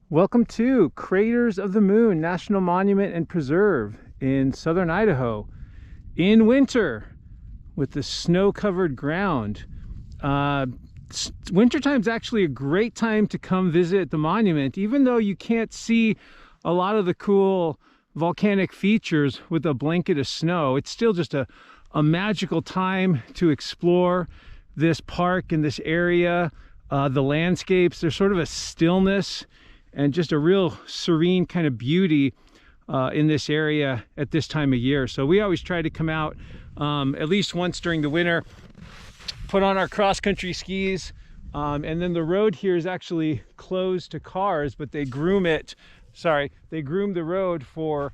Welcome to Craters of the Moon National Monument and Preserve in southern Idaho in winter with the snow-covered ground. Wintertime's actually a great time to come visit the monument, even though you can't see a lot of the cool volcanic features with a blanket of snow. It's still just a magical time to explore this park and this area. The landscapes, there's sort of a stillness and just a real serene kind of beauty in this area at this time of year. So we always try to come out at least once during the winter, put on our cross-country skis, and then the road here is actually closed to cars, but they groom the road for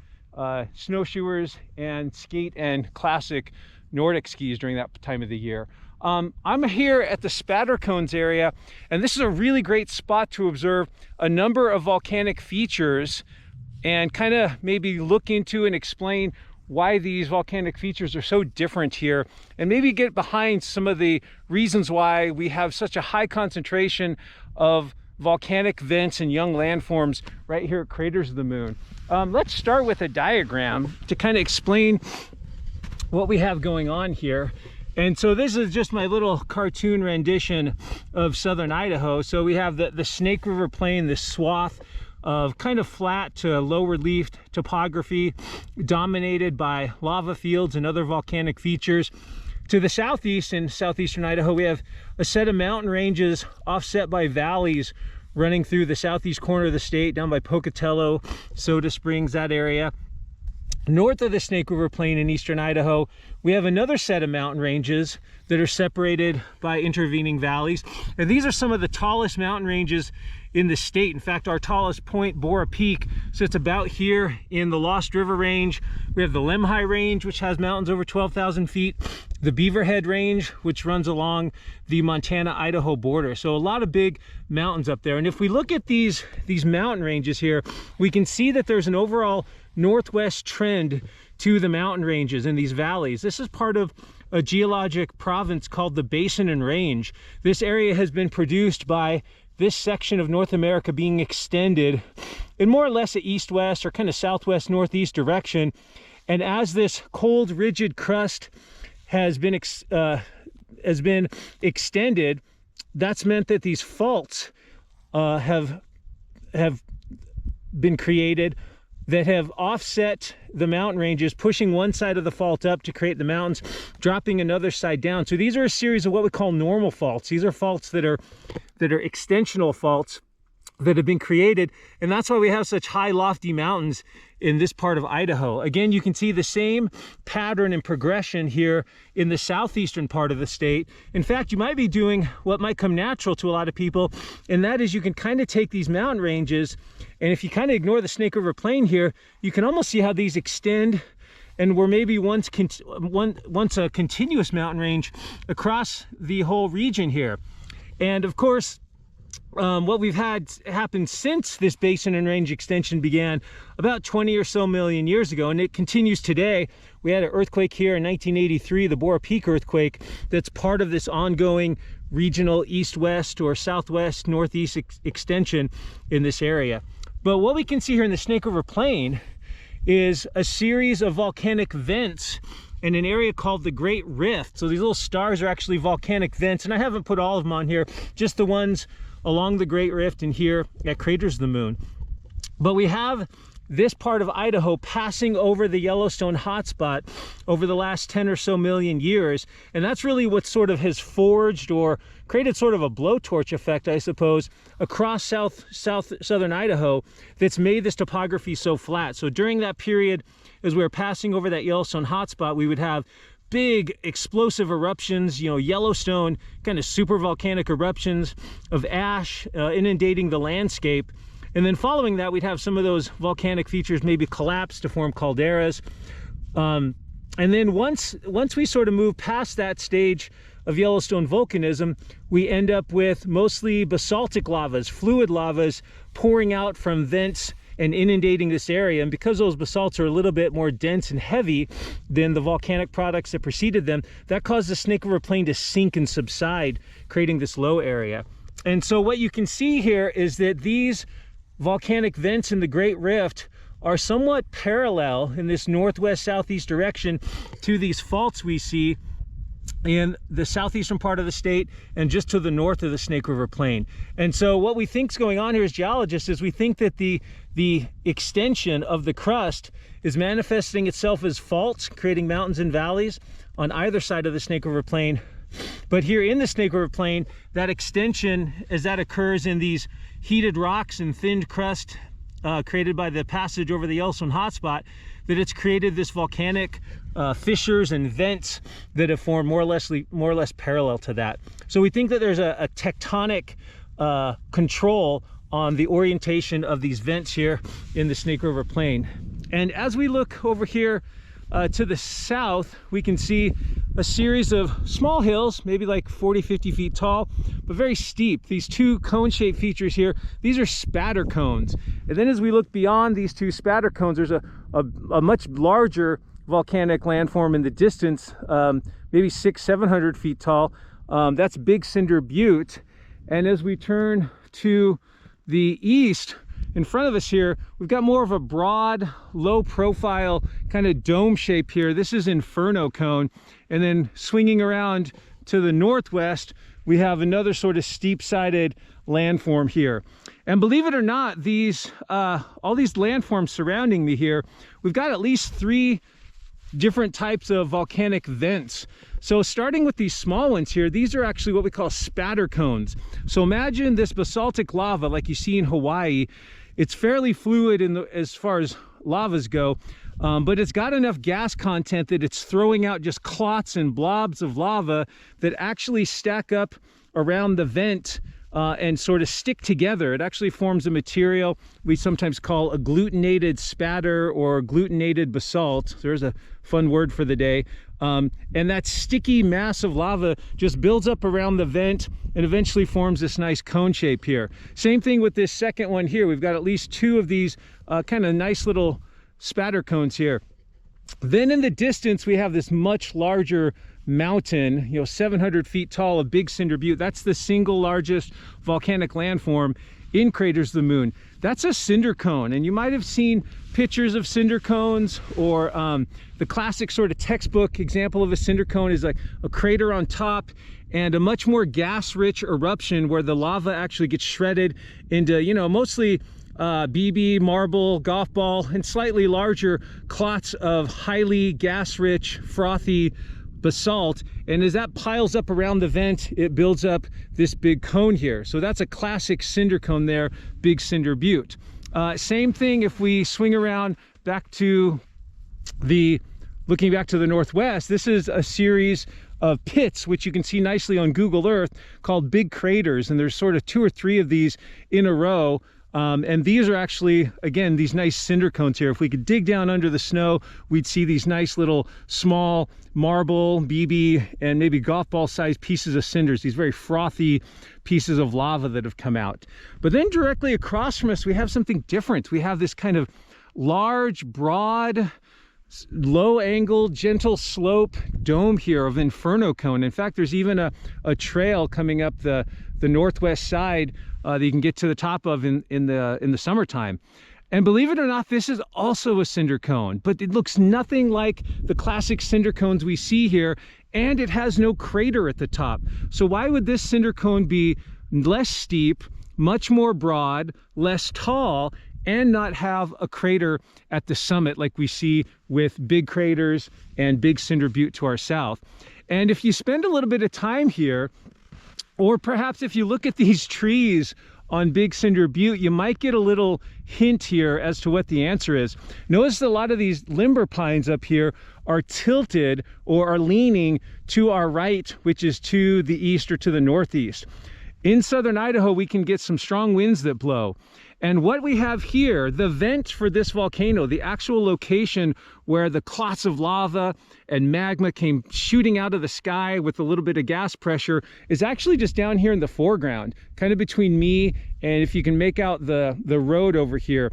snowshoers and skate and classic Nordic skis during that time of the year. I'm here at the spatter cones area, and this is a really great spot to observe a number of volcanic features and kind of maybe look into and explain why these volcanic features are so different here, and maybe get behind some of the reasons why we have such a high concentration of volcanic vents and young landforms right here at Craters of the Moon. Let's start with a diagram to kind of explain what we have going on here. And so this is just my little cartoon rendition of southern Idaho. So we have the Snake River Plain, this swath of kind of flat to low relief topography dominated by lava fields and other volcanic features. To the southeast, in southeastern Idaho, we have a set of mountain ranges offset by valleys running through the southeast corner of the state, down by Pocatello, Soda Springs, that area. North of the Snake River Plain in eastern Idaho, we have another set of mountain ranges that are separated by intervening valleys. And these are some of the tallest mountain ranges in the state. In fact, our tallest point, Bora Peak, sits about here in the Lost River Range. We have the Lemhi Range, which has mountains over 12,000 feet. The Beaverhead Range, which runs along the Montana-Idaho border. So a lot of big mountains up there. And if we look at these mountain ranges here, we can see that there's an overall northwest trend to the mountain ranges in these valleys. This is part of a geologic province called the Basin and Range. This area has been produced by this section of North America being extended in more or less an east-west or kind of southwest-northeast direction. And as this cold, rigid crust has been extended, that's meant that these faults have been created that have offset the mountain ranges, pushing one side of the fault up to create the mountains, dropping another side down. So these are a series of what we call normal faults. These are faults that are extensional faults that have been created, and that's why we have such high, lofty mountains in this part of Idaho. Again, you can see the same pattern and progression here in the southeastern part of the state. In fact, you might be doing what might come natural to a lot of people, and that is you can kind of take these mountain ranges, and if you kind of ignore the Snake River Plain here, you can almost see how these extend, and were maybe once a continuous mountain range across the whole region here. And of course, what we've had happen since this basin and range extension began about 20 or so million years ago, and it continues today. We had an earthquake here in 1983, the Bora Peak earthquake, that's part of this ongoing regional east-west or southwest-northeast extension in this area. But what we can see here in the Snake River Plain is a series of volcanic vents in an area called the Great Rift. So these little stars are actually volcanic vents, and I haven't put all of them on here, just the ones along the Great Rift and here at Craters of the Moon. But we have this part of Idaho passing over the Yellowstone hotspot over the last 10 or so million years, and that's really what sort of has forged or created sort of a blowtorch effect, I suppose, across southern Idaho that's made this topography so flat. So during that period, as we were passing over that Yellowstone hotspot, we would have big explosive eruptions, Yellowstone kind of super volcanic eruptions of ash inundating the landscape. And then following that, we'd have some of those volcanic features maybe collapse to form calderas. And then once we sort of move past that stage of Yellowstone volcanism, we end up with mostly basaltic lavas, fluid lavas pouring out from vents and inundating this area. And because those basalts are a little bit more dense and heavy than the volcanic products that preceded them, that caused the Snake River Plain to sink and subside, creating this low area. And so what you can see here is that these volcanic vents in the Great Rift are somewhat parallel in this northwest-southeast direction to these faults we see in the southeastern part of the state and just to the north of the Snake River Plain. And so what we think is going on here as geologists is we think that the extension of the crust is manifesting itself as faults, creating mountains and valleys on either side of the Snake River Plain. But here in the Snake River Plain, that extension, as that occurs in these heated rocks and thinned crust created by the passage over the Yellowstone hotspot, that it's created this volcanic fissures and vents that have formed more or less parallel to that. So we think that there's a tectonic control on the orientation of these vents here in the Snake River Plain. And as we look over here to the south, we can see a series of small hills, maybe like 40-50 feet tall, but very steep. These two cone-shaped features here, these are spatter cones. And then as we look beyond these two spatter cones, there's a much larger volcanic landform in the distance, maybe 600-700 feet tall. That's Big Cinder Butte. And as we turn to the east, in front of us here, we've got more of a broad, low profile kind of dome shape here. This is Inferno Cone. And then swinging around to the northwest, we have another sort of steep-sided landform here. And believe it or not, these all these landforms surrounding me here, we've got at least 3 different types of volcanic vents. So starting with these small ones here, these are actually what we call spatter cones. So imagine this basaltic lava like you see in Hawaii. It's fairly fluid as far as lavas go, but it's got enough gas content that it's throwing out just clots and blobs of lava that actually stack up around the vent and sort of stick together. It actually forms a material we sometimes call agglutinated spatter or agglutinated basalt. There's a fun word for the day. And that sticky mass of lava just builds up around the vent and eventually forms this nice cone shape here. Same thing with this second one here. We've got at least 2 of these kind of nice little spatter cones here. Then in the distance, we have this much larger mountain, 700 feet tall of Big Cinder Butte. That's the single largest volcanic landform in Craters of the Moon. That's a cinder cone, and you might have seen pictures of cinder cones, or the classic sort of textbook example of a cinder cone is like a crater on top and a much more gas-rich eruption where the lava actually gets shredded into, mostly BB, marble, golf ball, and slightly larger clots of highly gas-rich, frothy basalt. And as that piles up around the vent, it builds up this big cone here. So that's a classic cinder cone there, Big Cinder Butte. Same thing if we swing around back to looking back to the northwest. This is a series of pits, which you can see nicely on Google Earth, called big craters. And there's sort of 2 or 3 of these in a row. And these are actually, again, these nice cinder cones here. If we could dig down under the snow, we'd see these nice little small marble, BB, and maybe golf ball sized pieces of cinders, these very frothy pieces of lava that have come out. But then directly across from us, we have something different. We have this kind of large, broad, low angle, gentle slope dome here of Inferno Cone. In fact, there's even a trail coming up the northwest side that you can get to the top of in the summertime. And believe it or not, this is also a cinder cone, but it looks nothing like the classic cinder cones we see here, and it has no crater at the top. So why would this cinder cone be less steep, much more broad, less tall, and not have a crater at the summit like we see with Big Craters and Big Cinder Butte to our south? And if you spend a little bit of time here, or perhaps if you look at these trees on Big Cinder Butte, you might get a little hint here as to what the answer is. Notice a lot of these limber pines up here are tilted or are leaning to our right, which is to the east or to the northeast. In southern Idaho, we can get some strong winds that blow. And what we have here, the vent for this volcano, the actual location where the clots of lava and magma came shooting out of the sky with a little bit of gas pressure, is actually just down here in the foreground, kind of between me and, if you can make out the road over here,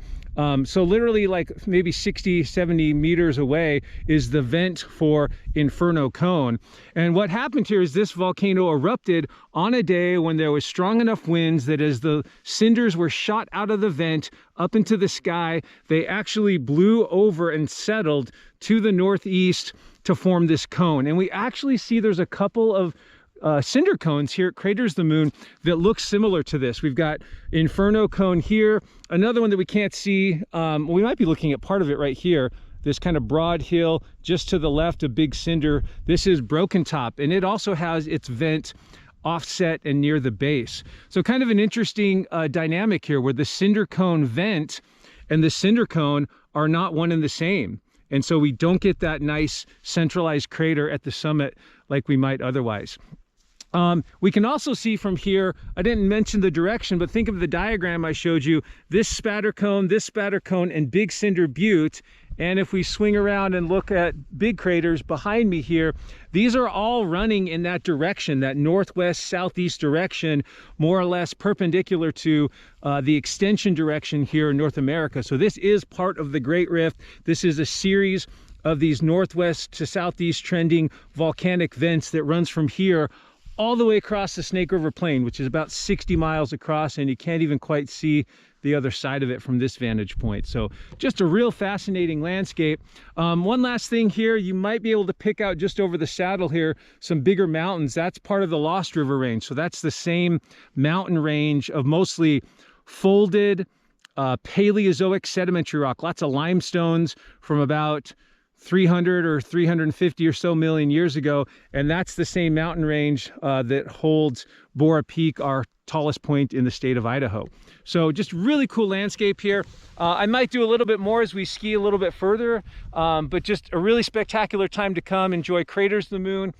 So literally like maybe 60, 70 meters away is the vent for Inferno Cone. And what happened here is this volcano erupted on a day when there was strong enough winds that as the cinders were shot out of the vent up into the sky, they actually blew over and settled to the northeast to form this cone. And we actually see there's a couple of cinder cones here at Craters of the Moon that look similar to this. We've got Inferno Cone here, another one that we can't see. We might be looking at part of it right here. This kind of broad hill just to the left, a big cinder. This is Broken Top, and it also has its vent offset and near the base. So kind of an interesting dynamic here where the cinder cone vent and the cinder cone are not one and the same. And so we don't get that nice centralized crater at the summit like we might otherwise. We can also see from here, I didn't mention the direction, but think of the diagram I showed you, this spatter cone, and Big Cinder Butte. And if we swing around and look at big craters behind me here, these are all running in that direction, that northwest southeast direction, more or less perpendicular to the extension direction here in North America. So this is part of the Great Rift. This is a series of these northwest to southeast trending volcanic vents that runs from here all the way across the Snake River Plain, which is about 60 miles across, and you can't even quite see the other side of it from this vantage point. So just a real fascinating landscape. One last thing here, you might be able to pick out just over the saddle here some bigger mountains. That's part of the Lost River Range. So that's the same mountain range of mostly folded Paleozoic sedimentary rock, lots of limestones from about 300 or 350 or so million years ago, and that's the same mountain range that holds Bora Peak, our tallest point in the state of Idaho. So just really cool landscape here. I might do a little bit more as we ski a little bit further, but just a really spectacular time to come enjoy Craters of the Moon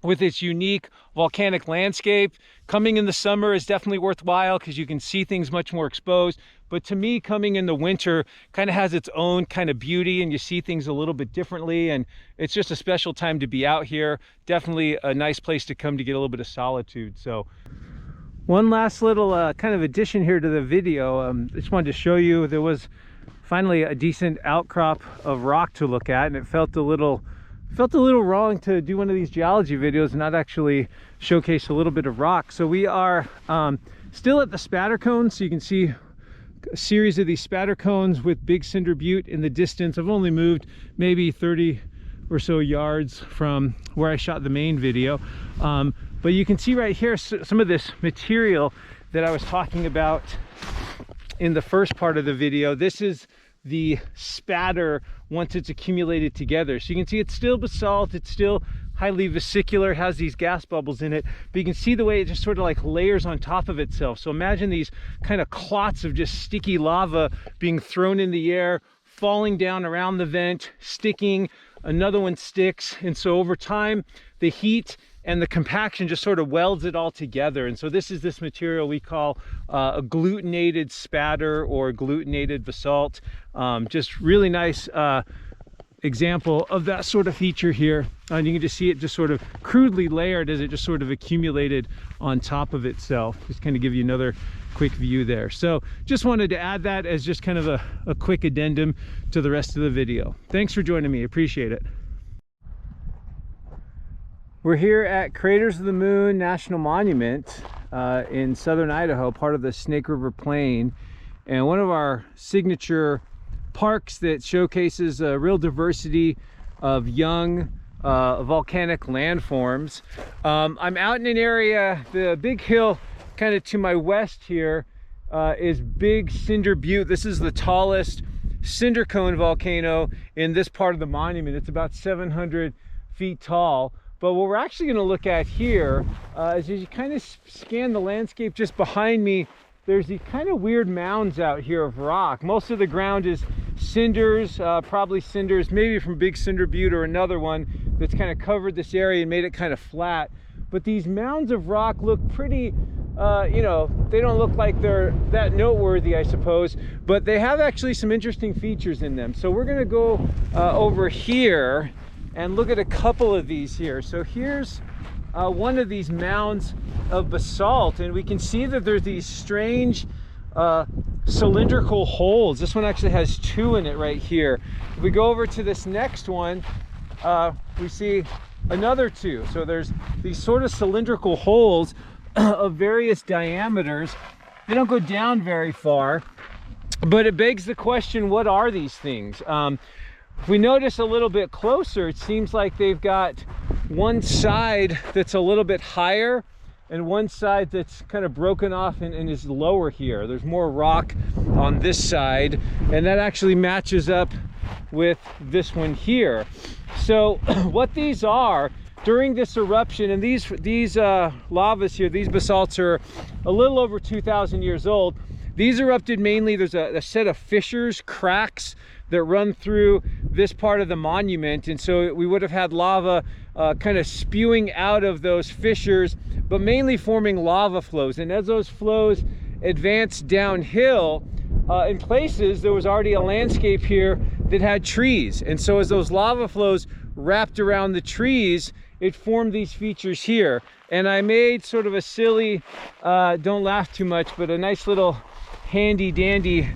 with its unique volcanic landscape. Coming in the summer is definitely worthwhile because you can see things much more exposed. But to me, coming in the winter kind of has its own kind of beauty, and you see things a little bit differently, and it's just a special time to be out here. Definitely a nice place to come to get a little bit of solitude. So one last little kind of addition here to the video. I just wanted to show you there was finally a decent outcrop of rock to look at, and it felt a little wrong to do one of these geology videos and not actually showcase a little bit of rock. So we are still at the spatter cones, so you can see a series of these spatter cones with Big Cinder Butte in the distance. I've only moved maybe 30 or so yards from where I shot the main video, but you can see right here some of this material that I was talking about in the first part of the video. This is the spatter once it's accumulated together. So you can see it's still basalt, it's still highly vesicular, has these gas bubbles in it, but you can see the way it just sort of like layers on top of itself. So imagine these kind of clots of just sticky lava being thrown in the air, falling down around the vent, sticking, another one sticks, and so over time the heat and the compaction just sort of welds it all together. And so this is this material we call a agglutinated spatter or agglutinated basalt. Just really nice example of that sort of feature here. And you can just see it just sort of crudely layered as it just sort of accumulated on top of itself. Just kind of give you another quick view there. So just wanted to add that as just kind of a quick addendum to the rest of the video. Thanks for joining me, appreciate it. We're here at Craters of the Moon National Monument in southern Idaho, part of the Snake River Plain, and one of our signature parks that showcases a real diversity of young volcanic landforms. I'm out in an area, the big hill kind of to my west here is Big Cinder Butte. This is the tallest cinder cone volcano in this part of the monument. It's about 700 feet tall. But what we're actually going to look at here is as you kind of scan the landscape just behind me, there's these kind of weird mounds out here of rock. Most of the ground is cinders, probably cinders, maybe from Big Cinder Butte or another one that's kind of covered this area and made it kind of flat. But these mounds of rock look pretty, you know, they don't look like they're that noteworthy, I suppose, but they have actually some interesting features in them. So we're going to go over here and look at a couple of these here. So here's one of these mounds of basalt, and we can see that there's these strange cylindrical holes. This one actually has 2 in it right here. If we go over to this next one, we see another 2. So there's these sort of cylindrical holes of various diameters. They don't go down very far, but it begs the question, what are these things? If we notice a little bit closer, it seems like they've got one side that's a little bit higher and one side that's kind of broken off and is lower here. There's more rock on this side, and that actually matches up with this one here. So what these are, during this eruption, and these lavas here, these basalts are a little over 2,000 years old. These erupted mainly, there's a set of fissures, cracks that run through this part of the monument, and so we would have had lava kind of spewing out of those fissures, but mainly forming lava flows. And as those flows advance downhill, in places there was already a landscape here that had trees, and so as those lava flows wrapped around the trees, it formed these features here. And I made sort of a silly, don't laugh too much, but a nice little handy dandy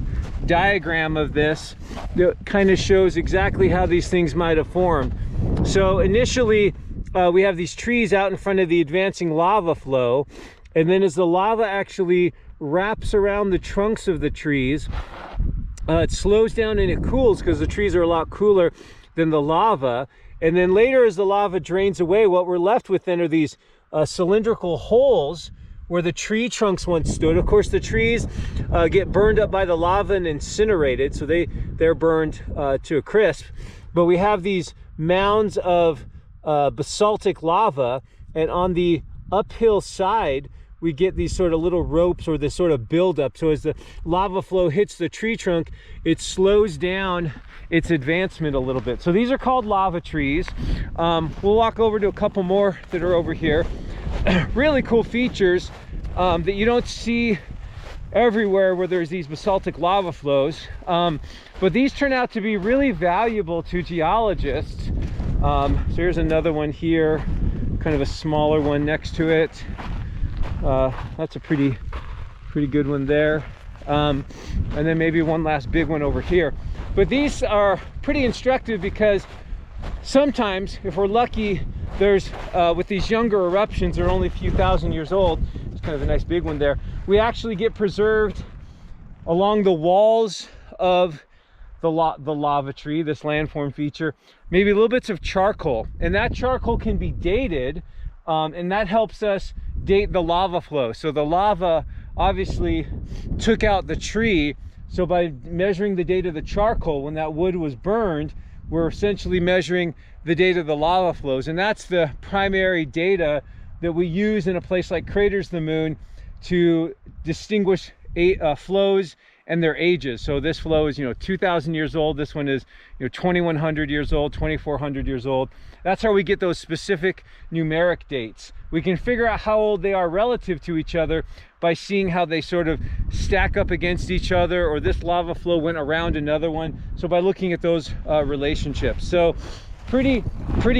diagram of this that kind of shows exactly how these things might have formed. So initially we have these trees out in front of the advancing lava flow, and then as the lava actually wraps around the trunks of the trees, it slows down and it cools because the trees are a lot cooler than the lava. And then later, as the lava drains away, what we're left with then are these cylindrical holes where the tree trunks once stood. Of course, the trees get burned up by the lava and incinerated, so they're burned to a crisp. But we have these mounds of basaltic lava, and on the uphill side, we get these sort of little ropes or this sort of buildup. So as the lava flow hits the tree trunk, it slows down its advancement a little bit. So these are called lava trees. We'll walk over to a couple more that are over here. Really cool features that you don't see everywhere where there's these basaltic lava flows. But these turn out to be really valuable to geologists. So here's another one here, kind of a smaller one next to it. That's a pretty good one there. And then maybe one last big one over here. But these are pretty instructive because sometimes, if we're lucky, there's with these younger eruptions, they're only a few thousand years old. It's kind of a nice big one there. We actually get preserved along the walls of the lava tree, this landform feature, maybe little bits of charcoal, and that charcoal can be dated, and that helps us date the lava flow. So the lava obviously took out the tree, so by measuring the date of the charcoal when that wood was burned, we're essentially measuring the date of the lava flows, and that's the primary data that we use in a place like Craters of the Moon to distinguish flows and their ages. So this flow is 2,000 years old. This one is 2,100 years old, 2,400 years old. That's how we get those specific numeric dates. We can figure out how old they are relative to each other by seeing how they sort of stack up against each other, or this lava flow went around another one. So by looking at those relationships. So pretty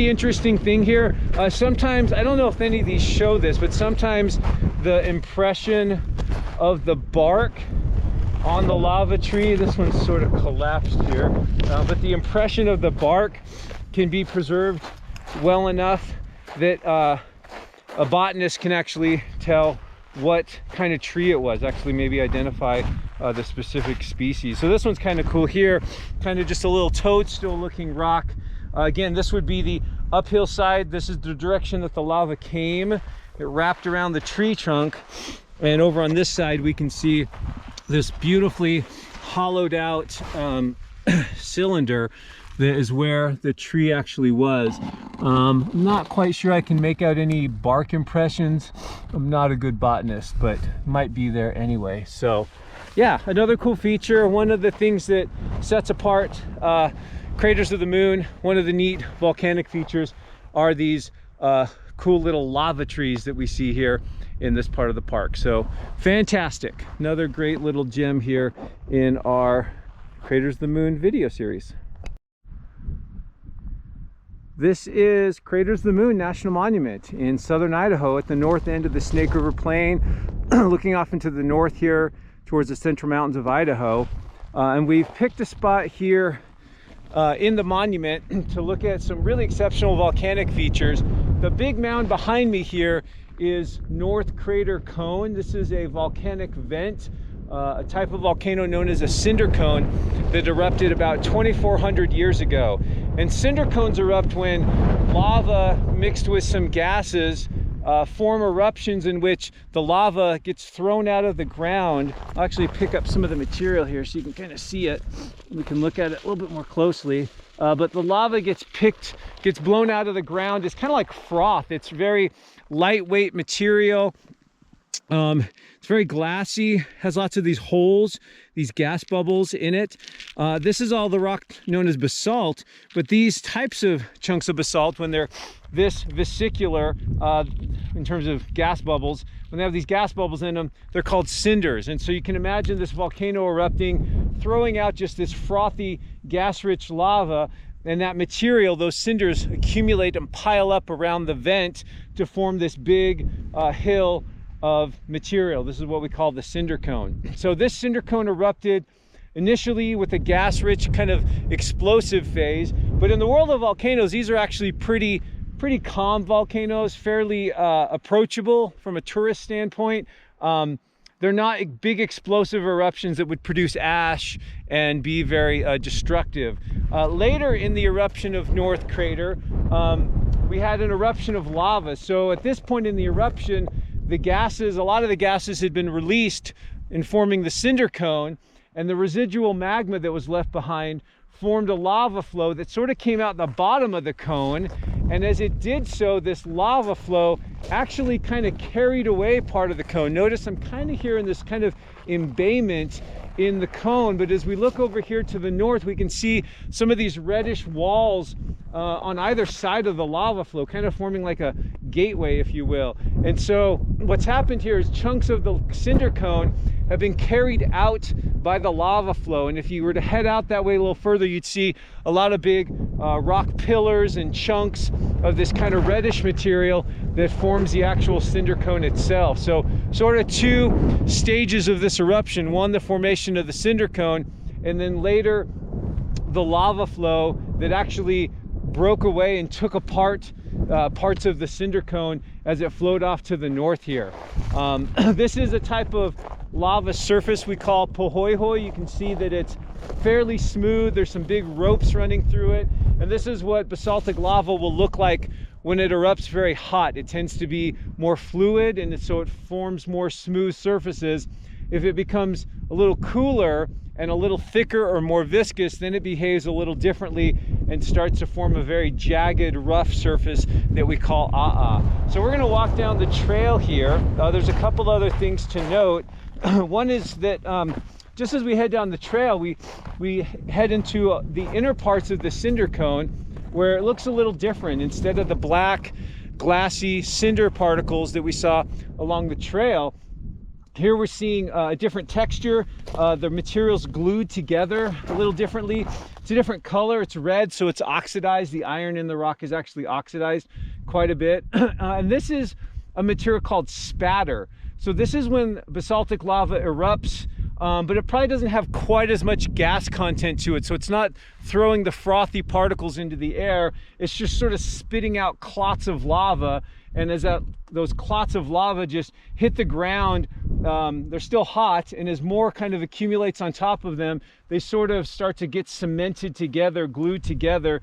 interesting thing here. Sometimes, I don't know if any of these show this, but sometimes the impression of the bark on the lava tree, this one's sort of collapsed here, but the impression of the bark can be preserved well enough that a botanist can actually tell what kind of tree it was, actually maybe identify the specific species. So this one's kind of cool here, kind of just a little toadstool looking rock. Again, this would be the uphill side. This is the direction that the lava came. It wrapped around the tree trunk, and over on this side we can see this beautifully hollowed out cylinder that is where the tree actually was. I'm not quite sure I can make out any bark impressions. I'm not a good botanist, but might be there anyway. So yeah, another cool feature. One of the things that sets apart Craters of the Moon, one of the neat volcanic features, are these cool little lava trees that we see here in this part of the park. So fantastic. Another great little gem here in our Craters of the Moon video series. This is Craters of the Moon National Monument in southern Idaho at the north end of the Snake River Plain, looking off into the north here towards the central mountains of Idaho. And we've picked a spot here in the monument to look at some really exceptional volcanic features. The big mound behind me here is North Crater Cone. This is a volcanic vent, a type of volcano known as a cinder cone that erupted about 2,400 years ago. And cinder cones erupt when lava mixed with some gases form eruptions in which the lava gets thrown out of the ground. I'll actually pick up some of the material here so you can kind of see it. We can look at it a little bit more closely. But the lava gets blown out of the ground. It's kind of like froth. It's very lightweight material. It's very glassy, has lots of these holes, these gas bubbles in it. This is all the rock known as basalt, but these types of chunks of basalt, when they're this vesicular in terms of gas bubbles, when they have these gas bubbles in them, they're called cinders. And so you can imagine this volcano erupting, throwing out just this frothy, gas-rich lava, and that material, those cinders, accumulate and pile up around the vent to form this big hill of material. This is what we call the cinder cone. So this cinder cone erupted initially with a gas-rich kind of explosive phase, but in the world of volcanoes, these are actually pretty calm volcanoes, fairly approachable from a tourist standpoint. They're not big explosive eruptions that would produce ash and be very destructive. Later in the eruption of North Crater, we had an eruption of lava. So at this point in the eruption, a lot of the gases had been released in forming the cinder cone, and the residual magma that was left behind formed a lava flow that sort of came out the bottom of the cone. And as it did so, this lava flow actually kind of carried away part of the cone. Notice I'm kind of here in this kind of embayment in the cone, but as we look over here to the north, we can see some of these reddish walls on either side of the lava flow, kind of forming like a gateway, if you will. And so what's happened here is chunks of the cinder cone have been carried out by the lava flow. And if you were to head out that way a little further, you'd see a lot of big rock pillars and chunks of this kind of reddish material that forms the actual cinder cone itself. So sort of two stages of this eruption: one, the formation of the cinder cone, and then later the lava flow that actually broke away and took apart parts of the cinder cone as it flowed off to the north here. This is a type of lava surface we call pohoihoi. You can see that it's fairly smooth. There's some big ropes running through it. And this is what basaltic lava will look like when it erupts very hot. It tends to be more fluid, and so it forms more smooth surfaces. If it becomes a little cooler and a little thicker or more viscous, then it behaves a little differently and starts to form a very jagged, rough surface that we call aa. So we're gonna walk down the trail here. There's a couple other things to note. One is that just as we head down the trail, we head into the inner parts of the cinder cone, where it looks a little different. Instead of the black, glassy cinder particles that we saw along the trail, here we're seeing a different texture. The material's glued together a little differently. It's a different color. It's red, so it's oxidized. The iron in the rock is actually oxidized quite a bit. And this is a material called spatter. So this is when basaltic lava erupts, but it probably doesn't have quite as much gas content to it. So it's not throwing the frothy particles into the air. It's just sort of spitting out clots of lava. And as those clots of lava just hit the ground, they're still hot, and as more kind of accumulates on top of them, they sort of start to get cemented together, glued together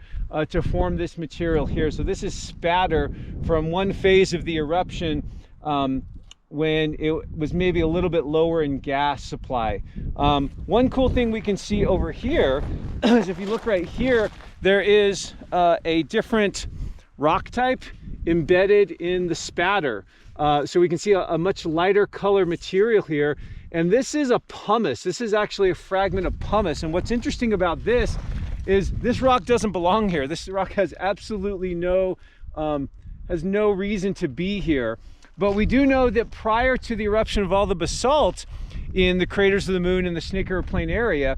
to form this material here. So this is spatter from one phase of the eruption when it was maybe a little bit lower in gas supply. One cool thing we can see over here is if you look right here, there is a different rock type embedded in the spatter. So we can see a much lighter color material here. And this is a pumice. This is actually a fragment of pumice. And what's interesting about this is this rock doesn't belong here. This rock has absolutely no reason to be here. But we do know that prior to the eruption of all the basalt in the craters of the moon and the Snake River Plain area,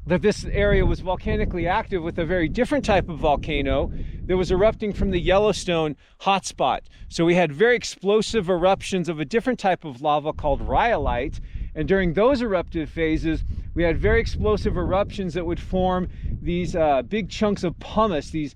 that this area was volcanically active with a very different type of volcano that was erupting from the Yellowstone hotspot. So we had very explosive eruptions of a different type of lava called rhyolite. And during those eruptive phases, we had very explosive eruptions that would form these big chunks of pumice, these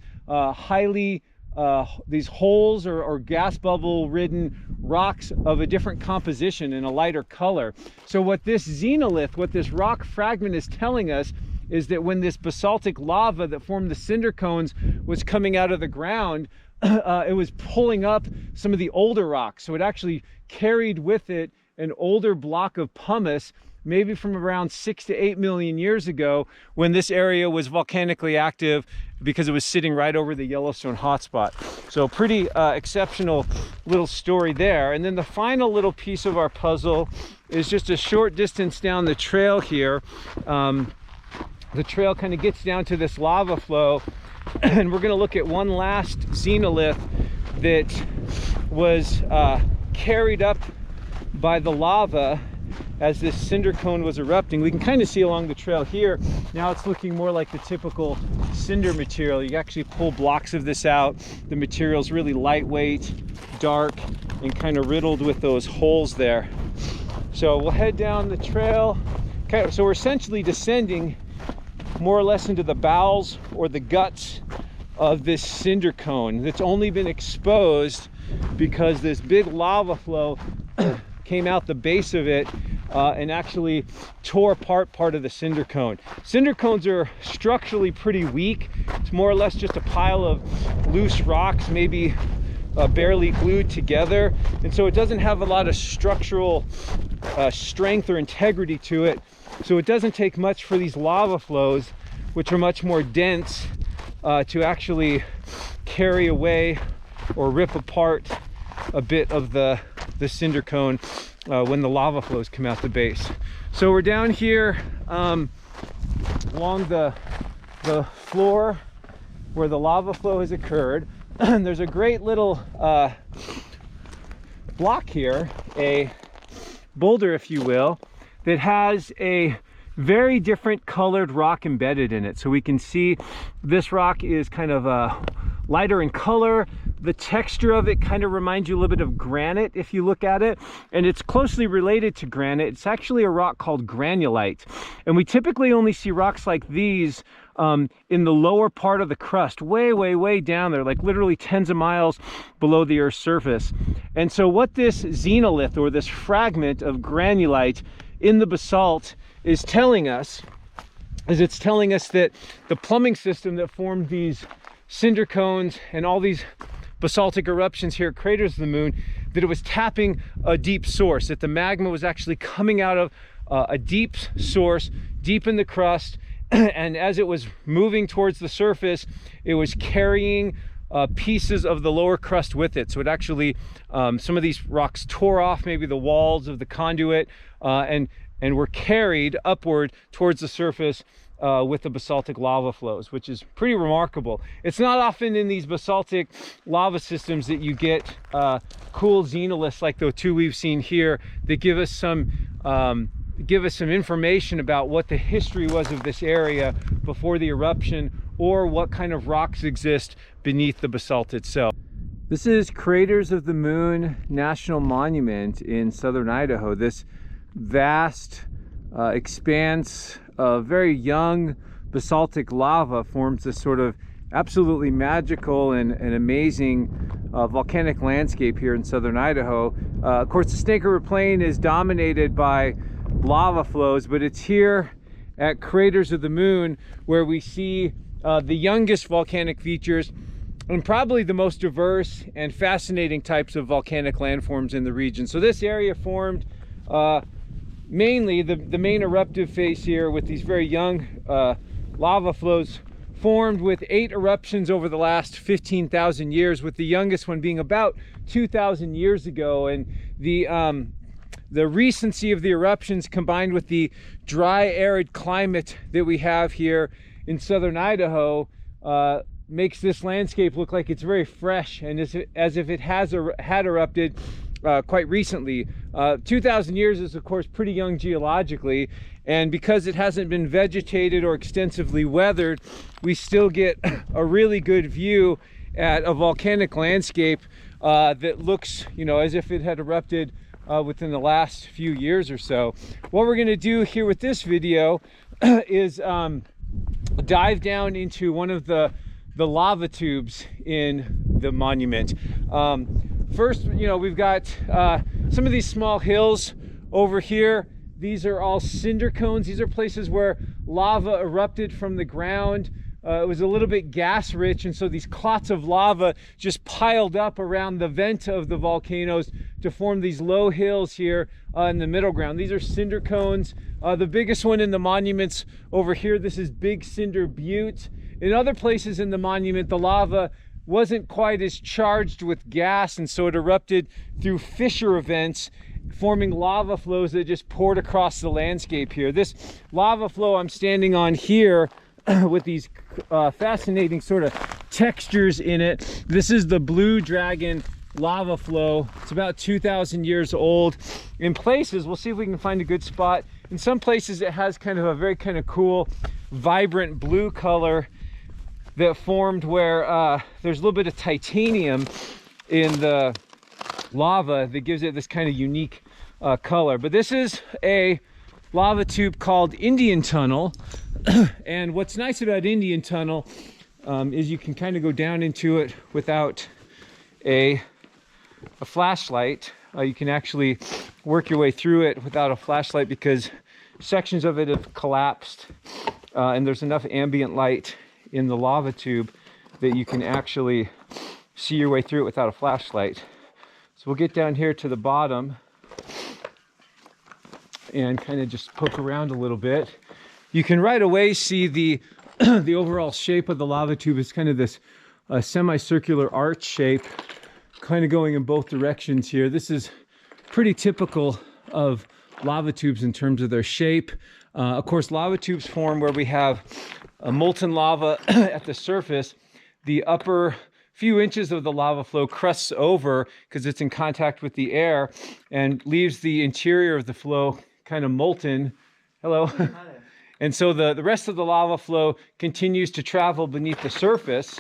these holes or gas bubble ridden rocks of a different composition and a lighter color. So what this xenolith, what this rock fragment is telling us, is that when this basaltic lava that formed the cinder cones was coming out of the ground, it was pulling up some of the older rocks. So it actually carried with it an older block of pumice, maybe from around 6 to 8 million years ago, when this area was volcanically active because it was sitting right over the Yellowstone hotspot. So pretty exceptional little story there. And then the final little piece of our puzzle is just a short distance down the trail here. The trail kind of gets down to this lava flow, and we're going to look at one last xenolith that was carried up by the lava as this cinder cone was erupting. We can kind of see along the trail here, now it's looking more like the typical cinder material. You actually pull blocks of this out. The material's really lightweight, dark, and kind of riddled with those holes there. So we'll head down the trail. Okay, so we're essentially descending more or less into the bowels or the guts of this cinder cone that's only been exposed because this big lava flow came out the base of it and actually tore apart part of the cinder cone. Cinder cones are structurally pretty weak. It's more or less just a pile of loose rocks, maybe barely glued together, and so it doesn't have a lot of structural strength or integrity to it. So it doesn't take much for these lava flows, which are much more dense, to actually carry away or rip apart a bit of the cinder cone when the lava flows come out the base. So we're down here along the floor where the lava flow has occurred. There's a great little block here, a boulder if you will, that has a very different colored rock embedded in it. So we can see this rock is kind of lighter in color. The texture of it kind of reminds you a little bit of granite if you look at it, and it's closely related to granite. It's actually a rock called granulite, and we typically only see rocks like these in the lower part of the crust, way down there, like literally tens of miles below the Earth's surface. And so what this xenolith, or this fragment of granulite in the basalt, is telling us is it's telling us that the plumbing system that formed these cinder cones and all these basaltic eruptions here at craters of the moon, that it was tapping a deep source, that the magma was actually coming out of a deep source deep in the crust, and as it was moving towards the surface, it was carrying pieces of the lower crust with it. So it actually, some of these rocks tore off maybe the walls of the conduit and were carried upward towards the surface with the basaltic lava flows, which is pretty remarkable. It's not often in these basaltic lava systems that you get cool xenoliths like the two we've seen here that give us some information about what the history was of this area before the eruption, or what kind of rocks exist beneath the basalt itself. This is Craters of the Moon National Monument in southern Idaho. This vast expanse of very young basaltic lava forms this sort of absolutely magical and amazing volcanic landscape here in southern Idaho. Of course, the Snake River Plain is dominated by lava flows, but it's here at Craters of the Moon where we see the youngest volcanic features and probably the most diverse and fascinating types of volcanic landforms in the region. So this area formed mainly the main eruptive phase here with these very young lava flows formed with 8 eruptions over the last 15,000 years, with the youngest one being about 2,000 years ago. And the recency of the eruptions combined with the dry, arid climate that we have here in southern Idaho makes this landscape look like it's very fresh and as if it had erupted quite recently. 2,000 years is of course pretty young geologically, and because it hasn't been vegetated or extensively weathered, we still get a really good view at a volcanic landscape that looks, you know, as if it had erupted within the last few years or so. What we're going to do here with this video is dive down into one of the lava tubes in the monument. First, you know, we've got some of these small hills over here. These are all cinder cones. These are places where lava erupted from the ground. It was a little bit gas rich, and so these clots of lava just piled up around the vent of the volcanoes to form these low hills here in the middle ground. These are cinder cones. The biggest one in the monuments over here, this is Big Cinder Butte. In other places in the monument, the lava wasn't quite as charged with gas, and so it erupted through fissure events, forming lava flows that just poured across the landscape here. This lava flow I'm standing on here with these fascinating sort of textures in it. This is the Blue Dragon lava flow. It's about 2,000 years old. In places, we'll see if we can find a good spot. In some places it has kind of a very kind of cool, vibrant blue color that formed where there's a little bit of titanium in the lava that gives it this kind of unique color. But this is a lava tube called Indian Tunnel. And what's nice about Indian Tunnel is you can kind of go down into it without a flashlight. You can actually work your way through it without a flashlight because sections of it have collapsed and there's enough ambient light in the lava tube that you can actually see your way through it without a flashlight. So we'll get down here to the bottom and kind of just poke around a little bit. You can right away see the the overall shape of the lava tube is kind of this semicircular arch shape, kind of going in both directions here. This is pretty typical of lava tubes in terms of their shape. Of course, lava tubes form where we have a molten lava at the surface. The upper few inches of the lava flow crusts over because it's in contact with the air and leaves the interior of the flow kind of molten. Hello. And so the rest of the lava flow continues to travel beneath the surface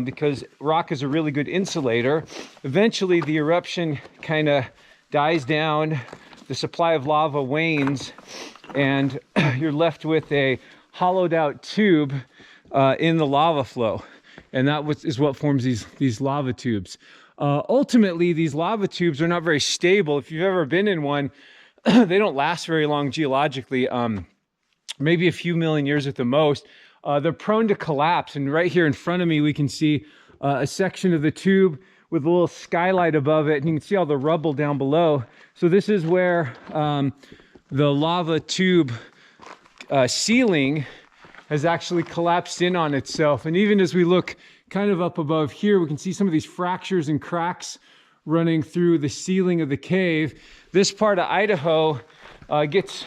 because rock is a really good insulator. Eventually the eruption kind of dies down, the supply of lava wanes, and you're left with a hollowed out tube in the lava flow. And that is what forms these lava tubes. Ultimately, these lava tubes are not very stable. If you've ever been in one, they don't last very long geologically, maybe a few million years at the most. They're prone to collapse. And right here in front of me, we can see a section of the tube with a little skylight above it. And you can see all the rubble down below. So this is where the lava tube ceiling has actually collapsed in on itself. And even as we look kind of up above here, we can see some of these fractures and cracks running through the ceiling of the cave. This part of Idaho gets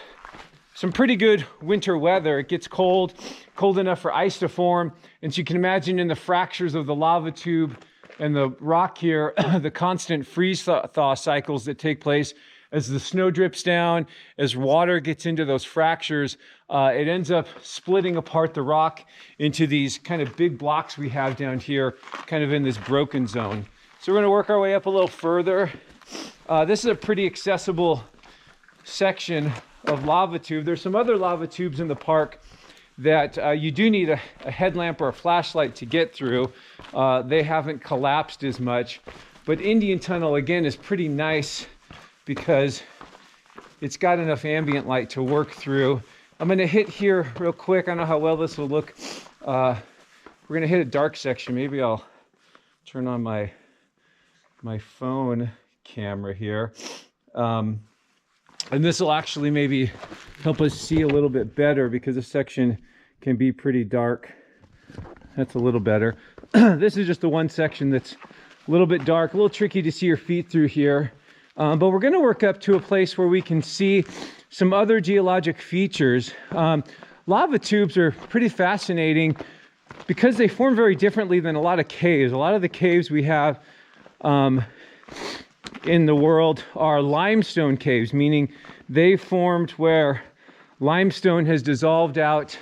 some pretty good winter weather. It gets cold enough for ice to form. And so you can imagine in the fractures of the lava tube and the rock here, the constant freeze-thaw cycles that take place as the snow drips down, as water gets into those fractures, it ends up splitting apart the rock into these kind of big blocks we have down here, kind of in this broken zone. So we're gonna work our way up a little further. This is a pretty accessible section of lava tube. There's some other lava tubes in the park that you do need a headlamp or a flashlight to get through. They haven't collapsed as much, but Indian Tunnel again is pretty nice because it's got enough ambient light to work through. I'm gonna hit here real quick. I don't know how well this will look. We're gonna hit a dark section. Maybe I'll turn on my phone camera here. And this will actually maybe help us see a little bit better because this section can be pretty dark. That's a little better. This is just the one section that's a little bit dark, a little tricky to see your feet through here. But we're gonna work up to a place where we can see some other geologic features. Lava tubes are pretty fascinating because they form very differently than a lot of caves. A lot of the caves we have in the world are limestone caves, meaning they formed where limestone has dissolved out,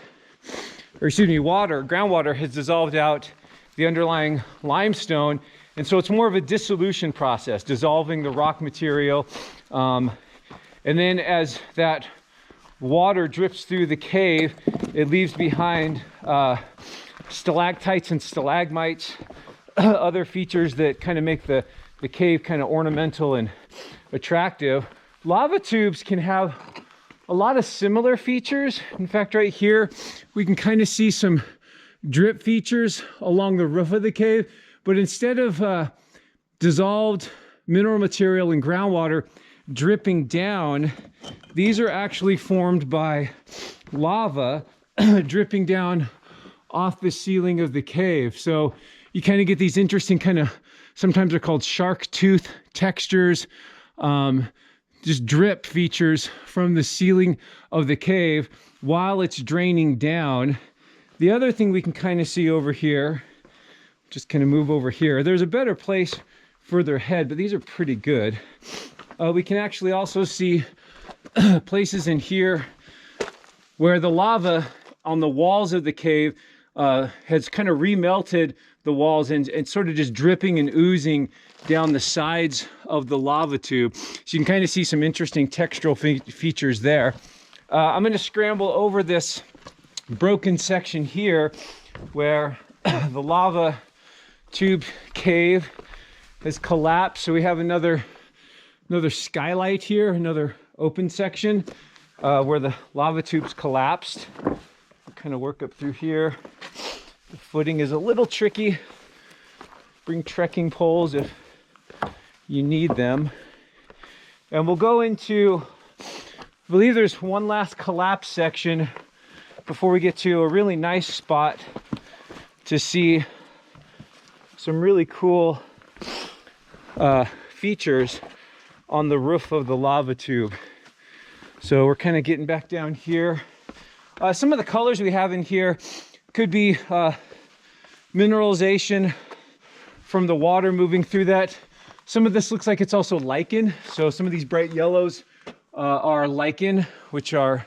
or excuse me, groundwater has dissolved out the underlying limestone, And so it's more of a dissolution process, dissolving the rock material. And then as that water drips through the cave, it leaves behind stalactites and stalagmites, other features that kind of make the cave kind of ornamental and attractive. Lava tubes can have a lot of similar features. In fact, right here, we can kind of see some drip features along the roof of the cave, but instead of dissolved mineral material and groundwater dripping down, these are actually formed by lava dripping down off the ceiling of the cave. So you kind of get these interesting kind of, sometimes they're called shark tooth textures, just drip features from the ceiling of the cave while it's draining down. The other thing we can kind of see over here, just kind of move over here, there's a better place further ahead, but these are pretty good. We can actually also see places in here where the lava on the walls of the cave has kind of remelted the walls and sort of just dripping and oozing down the sides of the lava tube. So you can kind of see some interesting textural features there. I'm going to scramble over this broken section here where the lava tube cave has collapsed. So we have another skylight here, another open section where the lava tubes collapsed. We'll kind of work up through here. The footing is a little tricky. Bring trekking poles if you need them. And we'll go into, I believe there's one last collapse section before we get to a really nice spot to see some really cool features on the roof of the lava tube. So we're kind of getting back down here. Some of the colors we have in here could be mineralization from the water moving through that. Some of this looks like it's also lichen. So some of these bright yellows are lichen, which are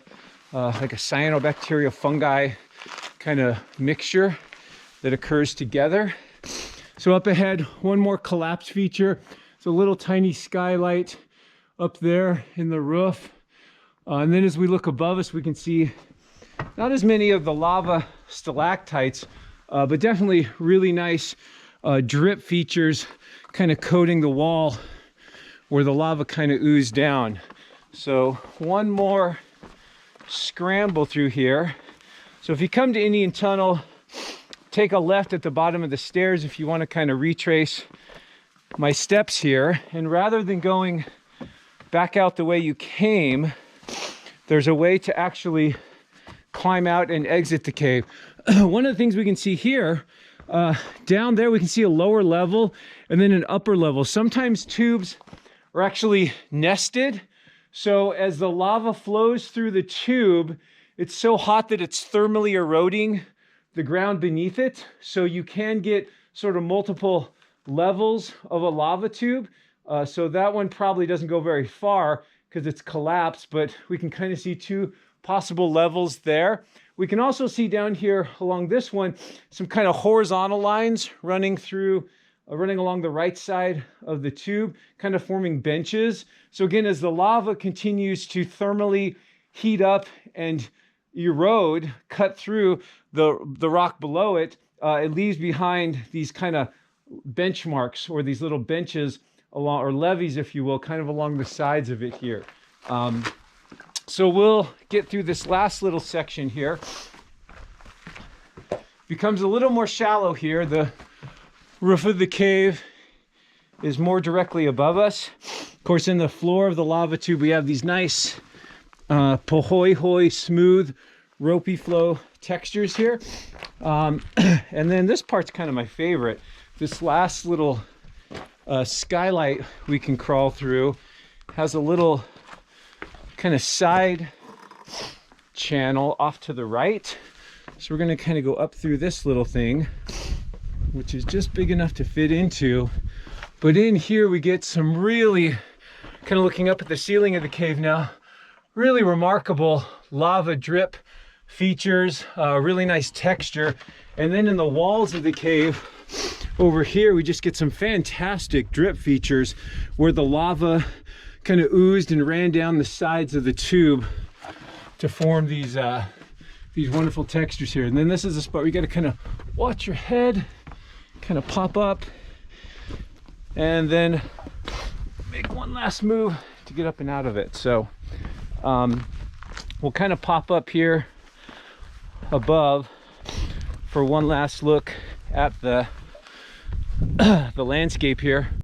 like a cyanobacteria fungi kind of mixture that occurs together. So up ahead, one more collapse feature. It's a little tiny skylight up there in the roof. And then as we look above us, we can see not as many of the lava stalactites, but definitely really nice drip features kind of coating the wall where the lava kind of oozed down. So one more scramble through here. So if you come to Indian Tunnel, take a left at the bottom of the stairs if you want to kind of retrace my steps here. And rather than going back out the way you came, there's a way to actually climb out and exit the cave. One of the things we can see here, down there we can see a lower level and then an upper level. Sometimes tubes are actually nested. So as the lava flows through the tube, it's so hot that it's thermally eroding the ground beneath it. So you can get sort of multiple levels of a lava tube. So that one probably doesn't go very far because it's collapsed, but we can kind of see two possible levels there. We can also see down here along this one, some kind of horizontal lines running through, running along the right side of the tube, kind of forming benches. So again, as the lava continues to thermally heat up and erode, cut through the rock below it, it leaves behind these kind of benchmarks or these little benches along, or levees, if you will, kind of along the sides of it here. So we'll get through this last little section here. Becomes a little more shallow here. The roof of the cave is more directly above us. Of course, in the floor of the lava tube, we have these nice pohoy-hoy, smooth, ropey flow textures here. And then this part's kind of my favorite. This last little skylight we can crawl through has a little kind of side channel off to the right. So we're going to kind of go up through this little thing, which is just big enough to fit into. But in here we get some really, kind of looking up at the ceiling of the cave now, really remarkable lava drip features, really nice texture. And then in the walls of the cave, over here we just get some fantastic drip features where the lava kind of oozed and ran down the sides of the tube to form these wonderful textures here. And then this is a spot where you got to kind of watch your head, kind of pop up, and then make one last move to get up and out of it. So we'll kind of pop up here above for one last look at the landscape here.